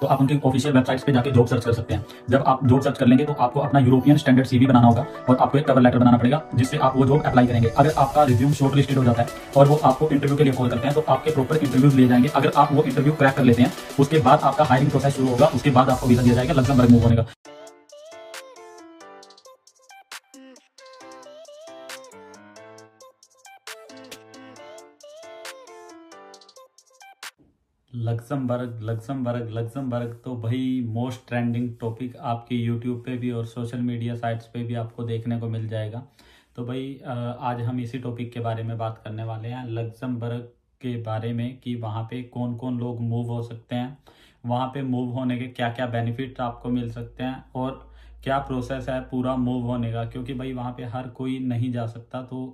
तो आप उनकी ऑफिशियल वेबसाइट्स पे जाके जॉब सर्च कर सकते हैं। जब आप जॉब सर्च कर लेंगे तो आपको अपना यूरोपियन स्टैंडर्ड सीवी बनाना होगा और आपको एक कवर लेटर बनाना पड़ेगा जिससे आप वो जॉब अप्लाई करेंगे। अगर आपका रिज्यूम शॉर्ट लिस्टेड हो जाता है और वो आपको इंटरव्यू के लिए कॉल करते हैं तो आपके प्रॉपर इंटरव्यूज लिए जाएंगे। अगर आप वो इंटरव्यू क्रैक कर लेते हैं उसके बाद आपका हायरिंग प्रोसेस शुरू होगा, उसके बाद आपको वीजा दिया जाएगा लक्समबर्ग मूव होने का। लक्समबर्ग लक्समबर्ग लक्समबर्ग तो भाई मोस्ट ट्रेंडिंग टॉपिक आपकी यूट्यूब पे भी और सोशल मीडिया साइट्स पे भी आपको देखने को मिल जाएगा। तो भाई आज हम इसी टॉपिक के बारे में बात करने वाले हैं, लक्समबर्ग के बारे में कि वहाँ पे कौन कौन लोग मूव हो सकते हैं, वहाँ पे मूव होने के क्या क्या बेनिफिट आपको मिल सकते हैं और क्या प्रोसेस है पूरा मूव होने का। क्योंकि भाई वहाँ पे हर कोई नहीं जा सकता। तो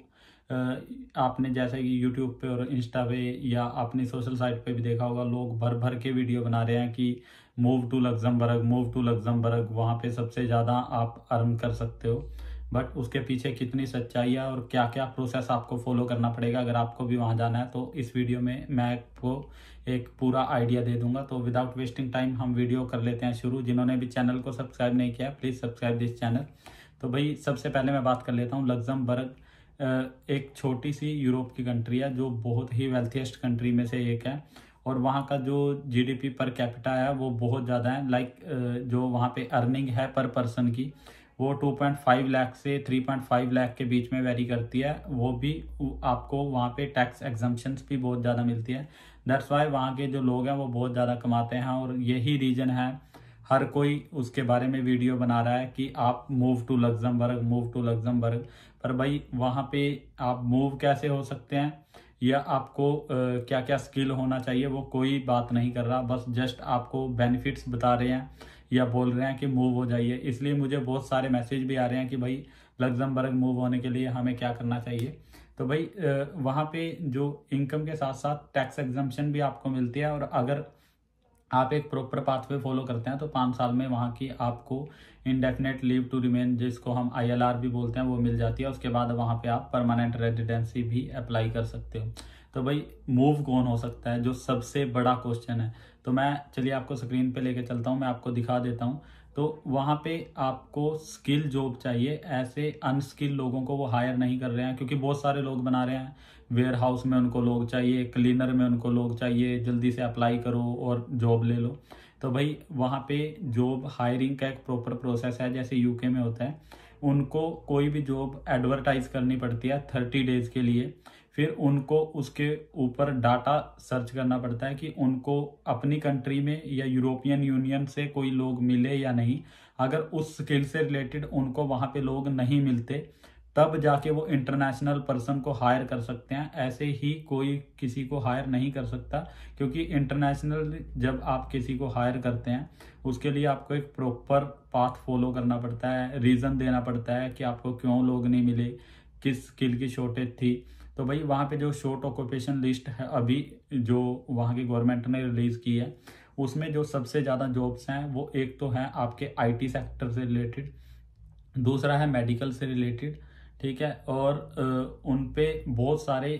आपने जैसे कि यूट्यूब पे और इंस्टा पे या अपनी सोशल साइट पे भी देखा होगा, लोग भर भर के वीडियो बना रहे हैं कि move to Luxembourg, move to Luxembourg, वहाँ पे सबसे ज़्यादा आप अर्न कर सकते हो। बट उसके पीछे कितनी सच्चाई है और क्या क्या प्रोसेस आपको फॉलो करना पड़ेगा अगर आपको भी वहाँ जाना है, तो इस वीडियो में मैं आपको एक पूरा आइडिया दे दूंगा। तो विदाउट वेस्टिंग टाइम हम वीडियो कर लेते हैं शुरू। जिन्होंने भी चैनल को सब्सक्राइब नहीं किया प्लीज़ सब्सक्राइब दिस चैनल। तो भाई सबसे पहले मैं बात कर लेता हूँ, लक्समबर्ग एक छोटी सी यूरोप की कंट्री है जो बहुत ही वेल्थीएस्ट कंट्री में से एक है और वहाँ का जो जीडीपी पर कैपिटा है वो बहुत ज़्यादा है। लाइक जो वहाँ पे अर्निंग है पर पर्सन की वो 2.5 लाख से 3.5 लाख के बीच में वेरी करती है। वो भी आपको वहाँ पे टैक्स एग्जम्पशंस भी बहुत ज़्यादा मिलती है। दैट्स वाई वहाँ के जो लोग हैं वो बहुत ज़्यादा कमाते हैं और यही रीज़न है हर कोई उसके बारे में वीडियो बना रहा है कि आप move to Luxembourg, move to Luxembourg. पर भाई वहाँ पे आप मूव कैसे हो सकते हैं या आपको क्या क्या स्किल होना चाहिए वो कोई बात नहीं कर रहा, बस जस्ट आपको बेनिफिट्स बता रहे हैं या बोल रहे हैं कि मूव हो जाइए। इसलिए मुझे बहुत सारे मैसेज भी आ रहे हैं कि भाई लक्समबर्ग मूव होने के लिए हमें क्या करना चाहिए। तो भाई वहाँ पे जो इनकम के साथ साथ टैक्स एग्जम्पशन भी आपको मिलती है और अगर आप एक प्रॉपर पाथवे फॉलो करते हैं तो 5 साल में वहाँ की आपको इंडेफिनेट लीव टू रिमेन, जिसको हम ILR भी बोलते हैं, वो मिल जाती है। उसके बाद वहाँ पे आप परमानेंट रेजिडेंसी भी अप्लाई कर सकते हो। तो भाई मूव कौन हो सकता है, जो सबसे बड़ा क्वेश्चन है। तो मैं चलिए आपको स्क्रीन पे लेके चलता हूँ, मैं आपको दिखा देता हूँ। तो वहाँ पे आपको स्किल जॉब चाहिए, ऐसे अनस्किल लोगों को वो हायर नहीं कर रहे हैं क्योंकि बहुत सारे लोग बना रहे हैं वेयर हाउस में उनको लोग चाहिए, क्लीनर में उनको लोग चाहिए, जल्दी से अप्लाई करो और जॉब ले लो। तो भाई वहाँ पे जॉब हायरिंग का एक प्रॉपर प्रोसेस है जैसे यूके में होता है। उनको कोई भी जॉब एडवर्टाइज करनी पड़ती है 30 डेज के लिए, फिर उनको उसके ऊपर डाटा सर्च करना पड़ता है कि उनको अपनी कंट्री में या यूरोपियन यूनियन से कोई लोग मिले या नहीं। अगर उस स्किल से रिलेटेड उनको वहाँ पे लोग नहीं मिलते तब जाके वो इंटरनेशनल पर्सन को हायर कर सकते हैं। ऐसे ही कोई किसी को हायर नहीं कर सकता क्योंकि इंटरनेशनल जब आप किसी को हायर करते हैं उसके लिए आपको एक प्रॉपर पाथ फॉलो करना पड़ता है, रीज़न देना पड़ता है कि आपको क्यों लोग नहीं मिले, किस स्किल की शॉर्टेज थी। तो भाई वहाँ पे जो शॉर्ट ऑक्यूपेशन लिस्ट है अभी जो वहाँ की गवर्नमेंट ने रिलीज़ की है उसमें जो सबसे ज़्यादा जॉब्स हैं वो एक तो है आपके IT सेक्टर से रिलेटेड, दूसरा है मेडिकल से रिलेटेड, ठीक है, और उन पे बहुत सारे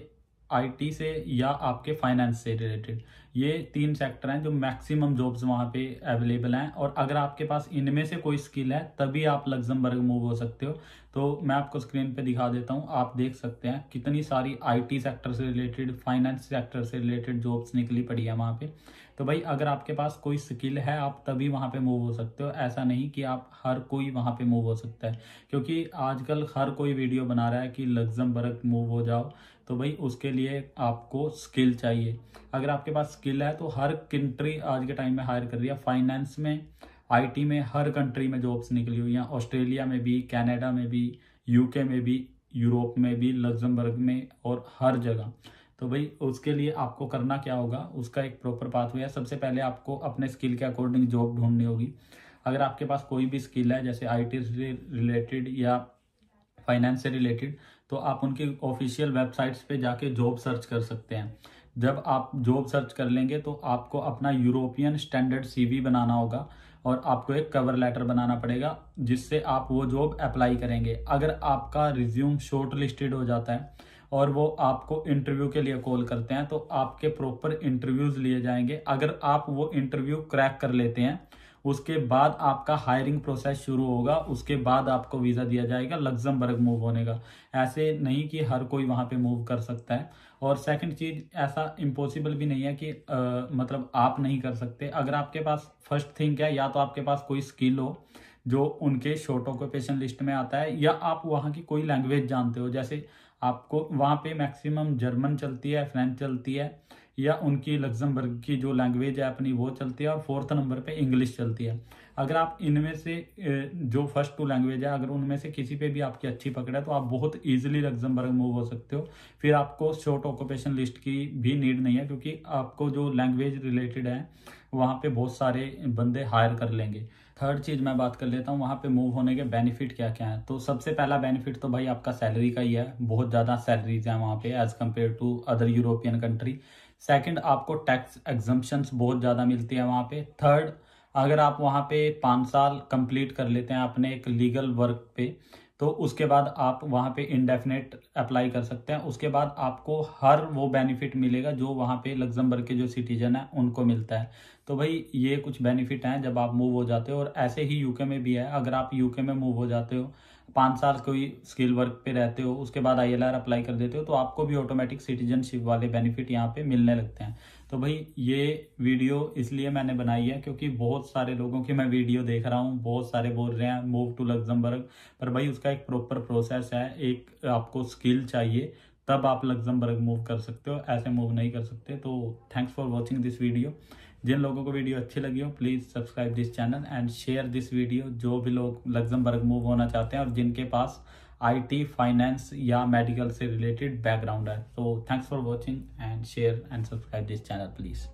IT से या आपके फाइनेंस से रिलेटेड, ये 3 सेक्टर हैं जो मैक्सिमम जॉब्स वहाँ पे अवेलेबल हैं। और अगर आपके पास इनमें से कोई स्किल है तभी आप लक्समबर्ग मूव हो सकते हो। तो मैं आपको स्क्रीन पे दिखा देता हूँ, आप देख सकते हैं कितनी सारी IT सेक्टर से रिलेटेड, फाइनेंस सेक्टर से रिलेटेड जॉब्स निकली पड़ी है वहाँ पे। तो भाई अगर आपके पास कोई स्किल है आप तभी वहाँ पे मूव हो सकते हो, ऐसा नहीं कि आप हर कोई वहाँ पे मूव हो सकता है। क्योंकि आजकल हर कोई वीडियो बना रहा है कि लक्समबर्ग मूव हो जाओ, तो भाई उसके लिए आपको स्किल चाहिए। अगर आपके पास स्किल है तो हर कंट्री आज के टाइम में हायर कर रही है। फाइनेंस में, IT में हर कंट्री में जॉब्स निकली हुई हैं, ऑस्ट्रेलिया में भी, कनाडा में भी, यूके में भी, यूरोप में भी, लक्समबर्ग में और हर जगह। तो भाई उसके लिए आपको करना क्या होगा, उसका एक प्रॉपर पाथवे है। सबसे पहले आपको अपने स्किल के अकॉर्डिंग जॉब ढूंढनी होगी। अगर आपके पास कोई भी स्किल है जैसे IT से रिलेटेड या फाइनेंस से रिलेटेड, तो आप उनकी ऑफिशियल वेबसाइट्स पे जाके जॉब सर्च कर सकते हैं। जब आप जॉब सर्च कर लेंगे तो आपको अपना यूरोपियन स्टैंडर्ड CV बनाना होगा और आपको एक कवर लेटर बनाना पड़ेगा जिससे आप वो जॉब अप्लाई करेंगे। अगर आपका रिज्यूम शॉर्ट लिस्टेड हो जाता है और वो आपको इंटरव्यू के लिए कॉल करते हैं, तो आपके प्रॉपर इंटरव्यूज लिए जाएंगे। अगर आप वो इंटरव्यू क्रैक कर लेते हैं, उसके बाद आपका हायरिंग प्रोसेस शुरू होगा, उसके बाद आपको वीज़ा दिया जाएगा लग्जमबर्ग मूव होने का। ऐसे नहीं कि हर कोई वहाँ पे मूव कर सकता है। और सेकंड चीज़, ऐसा इम्पॉसिबल भी नहीं है कि मतलब आप नहीं कर सकते। अगर आपके पास फर्स्ट थिंग है, या तो आपके पास कोई स्किल हो जो उनके शॉर्ट ऑक्यूपेशन लिस्ट में आता है, या आप वहाँ की कोई लैंग्वेज जानते हो। जैसे आपको वहाँ पे मैक्सिमम जर्मन चलती है, फ्रेंच चलती है, या उनकी लग्जमबर्ग की जो लैंग्वेज है अपनी वो चलती है, और फोर्थ नंबर पे इंग्लिश चलती है। अगर आप इनमें से जो फर्स्ट 2 लैंग्वेज है, अगर उनमें से किसी पे भी आपकी अच्छी पकड़ है, तो आप बहुत इजीली लग्जमबर्ग मूव हो सकते हो। फिर आपको शॉर्ट ऑक्यूपेशन लिस्ट की भी नीड नहीं है, क्योंकि आपको जो लैंग्वेज रिलेटेड है वहाँ पे बहुत सारे बंदे हायर कर लेंगे। थर्ड चीज़ मैं बात कर लेता हूँ, वहाँ पे मूव होने के बेनिफिट क्या क्या हैं। तो सबसे पहला बेनिफिट तो भाई आपका सैलरी का ही है। बहुत ज़्यादा सैलरीज हैं वहाँ पे as compared to other European country. Second, आपको टैक्स एग्जम्पशंस बहुत ज़्यादा मिलती है वहाँ पे। थर्ड, अगर आप वहाँ पे 5 साल कंप्लीट कर लेते हैं अपने एक लीगल वर्क पे, तो उसके बाद आप वहाँ पे इंडेफिनेट अप्लाई कर सकते हैं। उसके बाद आपको हर वो बेनिफिट मिलेगा जो वहाँ पे लग्जमबर्ग के जो सिटीजन हैं उनको मिलता है। तो भाई ये कुछ बेनिफिट हैं जब आप मूव हो जाते हो। और ऐसे ही यूके में भी है। अगर आप यूके में मूव हो जाते हो, 5 साल कोई स्किल वर्क पे रहते हो, उसके बाद ILR अप्लाई कर देते हो, तो आपको भी ऑटोमेटिक सिटीजनशिप वाले बेनिफिट यहाँ पे मिलने लगते हैं। तो भाई ये वीडियो इसलिए मैंने बनाई है क्योंकि बहुत सारे लोगों की मैं वीडियो देख रहा हूँ, बहुत सारे बोल रहे हैं मूव टू लग्जमबर्ग, पर भाई उसका एक प्रॉपर प्रोसेस है। एक आपको स्किल चाहिए, तब आप लग्जमबर्ग मूव कर सकते हो, ऐसे मूव नहीं कर सकते। तो thanks for watching this video. जिन लोगों को वीडियो अच्छी लगी हो, please subscribe this channel and share this video. जो भी लोग लग्जमबर्ग मूव होना चाहते हैं और जिनके पास IT, फाइनेंस या मेडिकल से रिलेटेड बैकग्राउंड है। तो thanks for watching and share and subscribe this channel please.